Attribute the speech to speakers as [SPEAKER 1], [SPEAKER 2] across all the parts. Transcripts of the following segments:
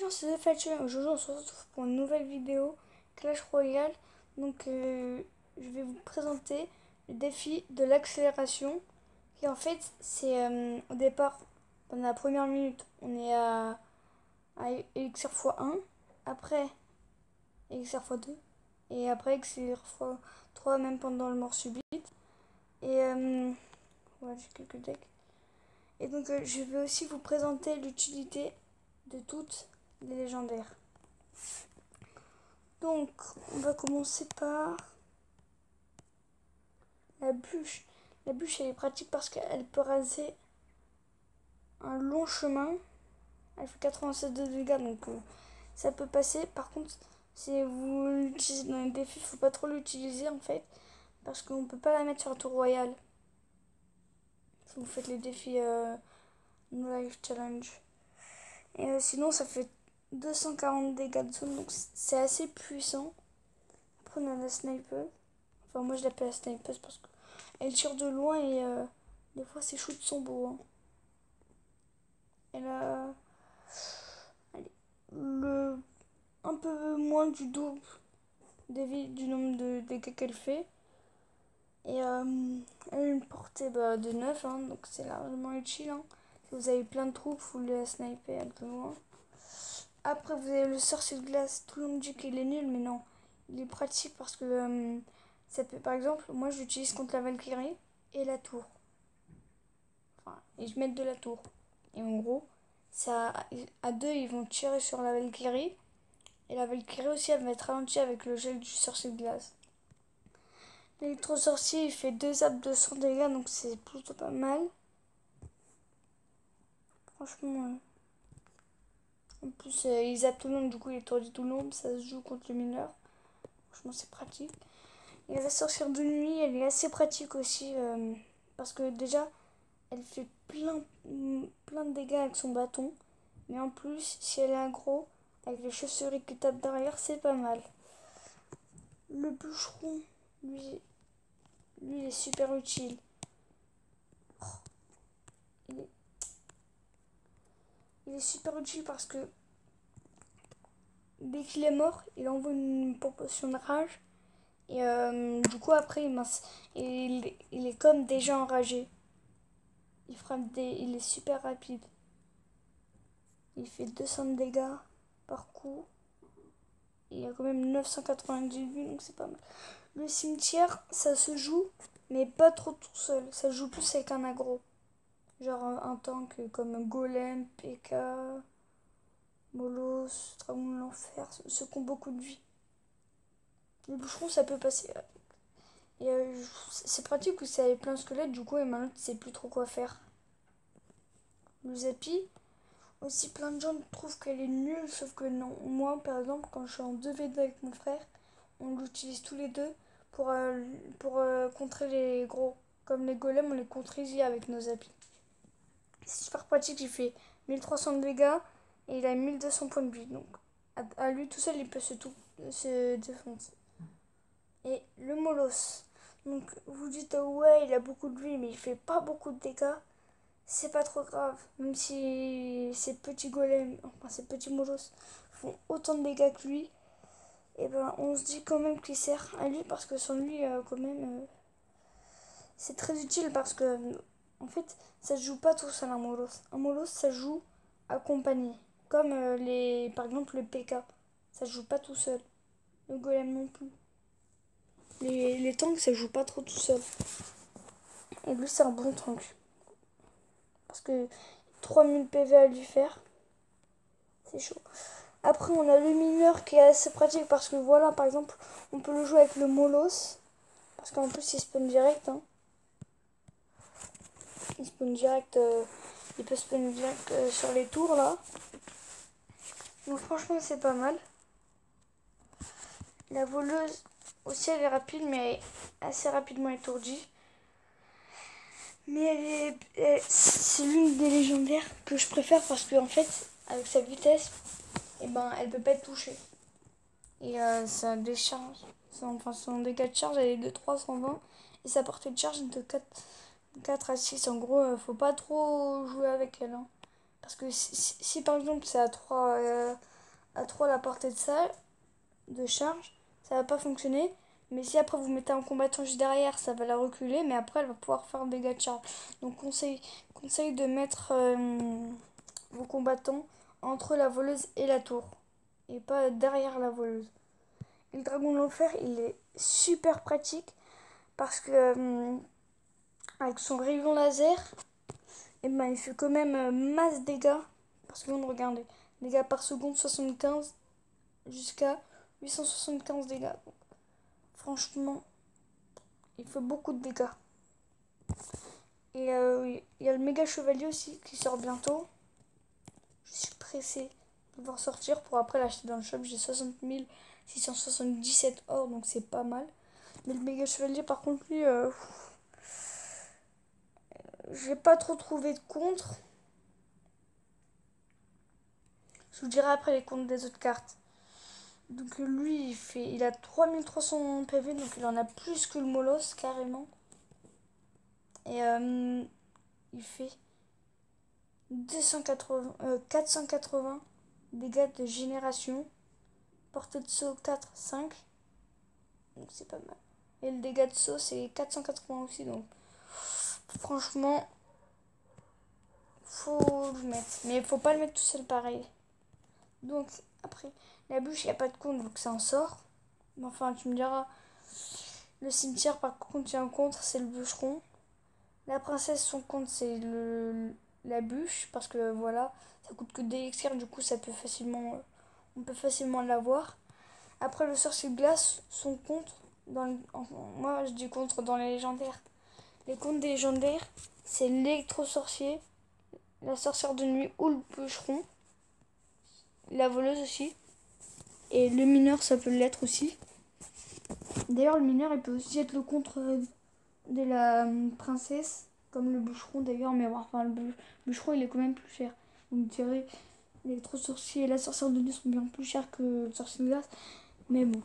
[SPEAKER 1] Bonjour, c'est Fatih. Aujourd'hui, on se retrouve pour une nouvelle vidéo Clash Royale. Donc, je vais vous présenter le défi de l'accélération. Et en fait, c'est au départ, pendant la première minute, on est à Elixir x1. Après, Elixir x2. Et après, Elixir x3, même pendant le mort subite. Et voilà, j'ai quelques decks. Et donc, je vais aussi vous présenter l'utilité de toutes les légendaires. Donc, on va commencer par la bûche. La bûche, elle est pratique parce qu'elle peut raser un long chemin. Elle fait 87 de dégâts, donc ça peut passer. Par contre, si vous l'utilisez dans les défis, il ne faut pas trop l'utiliser en fait. Parce qu'on ne peut pas la mettre sur un tour royal. Si vous faites les défis No Life Challenge. Et sinon, ça fait 240 dégâts de zone, donc c'est assez puissant. Après, on a la sniper. Enfin, moi je l'appelle la sniper parce qu'elle tire de loin et des fois ses shoots sont beaux. Hein. Elle a un peu moins du double du nombre de dégâts qu'elle fait. Et elle a une portée de 9, hein, donc c'est largement utile. Hein. Si vous avez plein de troupes, vous voulez la sniper un peu loin. Après, vous avez le sorcier de glace. Tout le monde dit qu'il est nul, mais non. Il est pratique parce que ça peut, par exemple, moi je l'utilise contre la Valkyrie et la tour. Enfin, et je mets de la tour. Et en gros, ça, à deux, ils vont tirer sur la Valkyrie. Et la Valkyrie aussi, elle va être ralentie avec le gel du sorcier de glace. L'électro-sorcier, il fait 2 zaps de 100 dégâts, donc c'est plutôt pas mal. Franchement, en plus, il zappe tout le long, du coup, il étourdit tout le long. Ça se joue contre le mineur. Franchement, c'est pratique. Et la sorcière de nuit, elle est assez pratique aussi. Parce que déjà, elle fait plein de dégâts avec son bâton. Mais en plus, si elle est aggro, avec les chauves-souris qui tapent derrière, c'est pas mal. Le bûcheron, lui il est super utile. Oh, il, est, il est super utile parce que dès qu'il est mort, il envoie une proportion de rage. Et du coup, après, il est comme déjà enragé. Il est super rapide. Il fait 200 de dégâts par coup. Il y a quand même 998, donc c'est pas mal. Le cimetière, ça se joue, mais pas trop tout seul. Ça se joue plus avec un aggro. Genre un tank comme Golem, P.K., Molos, Dragon de l'Enfer, ceux qui ont beaucoup de vie. Le bûcheron, ça peut passer. Et c'est pratique où ça avait plein de squelettes, du coup, et maintenant tu sais plus trop quoi faire. Le Zappy, aussi plein de gens trouvent qu'elle est nulle, sauf que non. Moi, par exemple, quand je suis en 2v2 avec mon frère, on l'utilise tous les deux pour contrer les gros. Comme les golems, on les contre easy avec nos Zappy. C'est super pratique, il fait 1300 de dégâts et il a 1200 points de vie. Donc à lui tout seul, il peut se défoncer. Et le Molos. Donc vous dites, oh ouais, il a beaucoup de vie, mais il fait pas beaucoup de dégâts. C'est pas trop grave. Même si ces petits golems, enfin ces petits Molos, font autant de dégâts que lui, et ben on se dit quand même qu'il sert à lui parce que sans lui, quand même, c'est très utile parce que en fait, ça se joue pas tout seul un Molos. Un Molos, ça joue accompagné. Comme par exemple le P.K. Ça se joue pas tout seul. Le Golem non plus. Les tanks, ça joue pas trop tout seul. Et lui, c'est un bon tank. Parce que 3000 PV à lui faire, c'est chaud. Après, on a le mineur qui est assez pratique parce que voilà, par exemple, on peut le jouer avec le Molos. Parce qu'en plus, il spawn direct. Hein. Il spawn direct. Il peut spawn direct sur les tours là. Donc franchement, c'est pas mal. La voleuse aussi, elle est rapide, mais elle est assez rapidement étourdie. Mais c'est l'une des légendaires que je préfère parce qu'en fait, avec sa vitesse, et ben, elle peut pas être touchée. Et sa décharge, son dégât de charge, elle est de 320 et sa portée de charge est de 4 à 6. En gros, faut pas trop jouer avec elle. Hein. Parce que si par exemple c'est à 3 la portée de charge, ça va pas fonctionner. Mais si après vous mettez un combattant juste derrière, ça va la reculer, mais après elle va pouvoir faire des dégâts de charge. Donc conseil de mettre vos combattants entre la voleuse et la tour. Et pas derrière la voleuse. Et le dragon de l'enfer, il est super pratique parce que avec son rayon laser, et ben, il fait quand même masse dégâts par seconde. Regardez, dégâts par seconde 75 jusqu'à 875 dégâts. Donc, franchement, il fait beaucoup de dégâts. Et il y a le méga chevalier aussi qui sort bientôt. Je suis pressée de voir sortir pour après l'acheter dans le shop. J'ai 60 677 or, donc c'est pas mal. Mais le méga chevalier, par contre, lui, j'ai pas trop trouvé de contre. Je vous dirai après les comptes des autres cartes. Donc lui, il a 3300 PV, donc il en a plus que le Molos, carrément. Et il fait 480 dégâts de génération. Portée de saut 4, 5. Donc c'est pas mal. Et le dégât de saut, c'est 480 aussi, donc franchement, faut le mettre. Mais faut pas le mettre tout seul pareil. Donc après, la bûche, il n'y a pas de compte, donc ça en sort. Mais enfin, tu me diras, le cimetière, par contre, il y a un contre, c'est le bûcheron. La princesse, son compte, c'est la bûche, parce que voilà, ça coûte que des elixirs, du coup, on peut facilement l'avoir. Après, le sorcier de glace, son compte, moi je dis contre dans les légendaires. Les comptes des légendaires, c'est l'électro-sorcier, la sorcière de nuit ou le bûcheron, la voleuse aussi. Et le mineur, ça peut l'être aussi. D'ailleurs, le mineur, il peut aussi être le contre de la princesse, comme le bûcheron d'ailleurs, mais enfin, le bûcheron, il est quand même plus cher. Donc, je dirais, l'électro-sorcier et la sorcière de nuit sont bien plus chers que le sorcier de glace. Mais bon.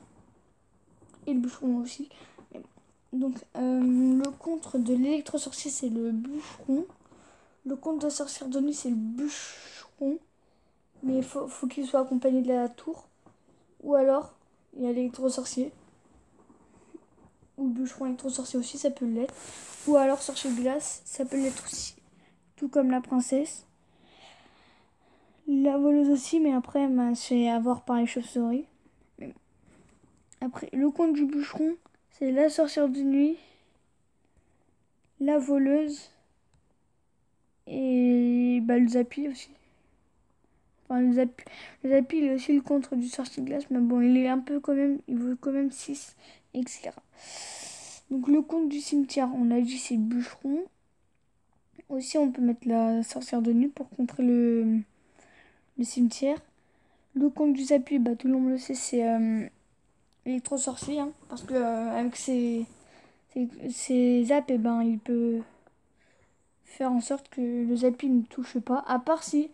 [SPEAKER 1] Et le bûcheron aussi. Mais bon. Donc, le contre de l'électro-sorcier, c'est le bûcheron. Le contre de la sorcière de nuit, c'est le bûcheron. Mais il faut qu'il soit accompagné de la tour. Ou alors, il y a l'électro-sorcier. Ou bûcheron électro-sorcier aussi, ça peut l'être. Ou alors sorcier de glace, ça peut l'être aussi. Tout comme la princesse. La voleuse aussi, mais après, c'est à voir par les chauves-souris. Après, le conte du bûcheron, c'est la sorcière de nuit, la voleuse et le zappy aussi. Enfin, le zappy, il est aussi le contre du sorcier de glace, mais bon, il est un peu quand même, il vaut quand même 6, etc. Donc, le conte du cimetière, on a dit, c'est le bûcheron. Aussi, on peut mettre la sorcière de nuit pour contrer le cimetière. Le conte du zappy, tout le monde le sait, c'est électro-sorcier, hein, parce que avec ses zaps, il peut faire en sorte que le zappy ne touche pas, à part si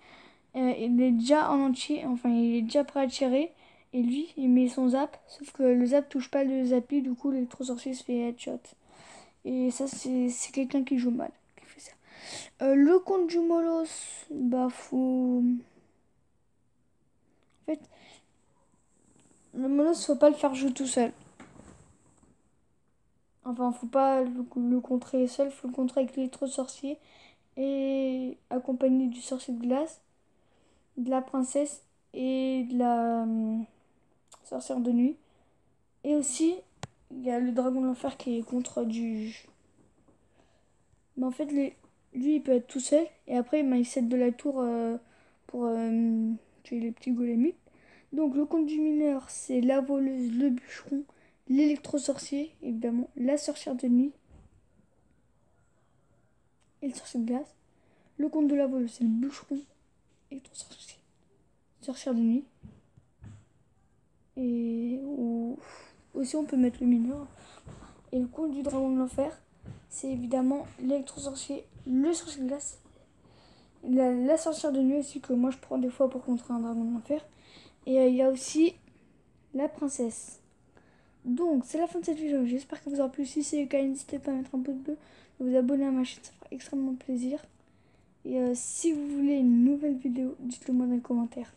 [SPEAKER 1] il est déjà en entier, enfin il est déjà prêt à tirer, et lui il met son zap, sauf que le zap touche pas le zappy, du coup l'électro-sorcier se fait headshot. Et ça, c'est quelqu'un qui joue mal qui fait ça. Le compte du Molos, faut. En fait, le Molos, faut pas le faire jouer tout seul. Enfin, faut pas le contrer seul, faut le contrer avec l'électro-sorcier et accompagné du sorcier de glace, de la princesse et de la sorcière de nuit. Et aussi, il y a le dragon de l'enfer qui est contre du. Mais en fait, lui, il peut être tout seul. Et après, il cède de la tour pour tuer les petits golémites. Donc, le conte du mineur, c'est la voleuse, le bûcheron, l'électro-sorcier, évidemment, la sorcière de nuit et le sorcier de glace. Le conte de la voleuse, c'est le bûcheron, électro-sorcier, sorcière de nuit. Et aussi, on peut mettre le mineur. Et le conte du dragon de l'enfer, c'est évidemment l'électro-sorcier, le sorcier de glace, la sorcière de nuit aussi, que moi je prends des fois pour contrer un dragon de l'enfer. Et il y a aussi la princesse. Donc, c'est la fin de cette vidéo. J'espère que vous aura plu. Si c'est le cas, n'hésitez pas à mettre un pouce bleu, de vous abonner à ma chaîne, ça fera extrêmement plaisir. Et si vous voulez une nouvelle vidéo, dites-le moi dans les commentaires.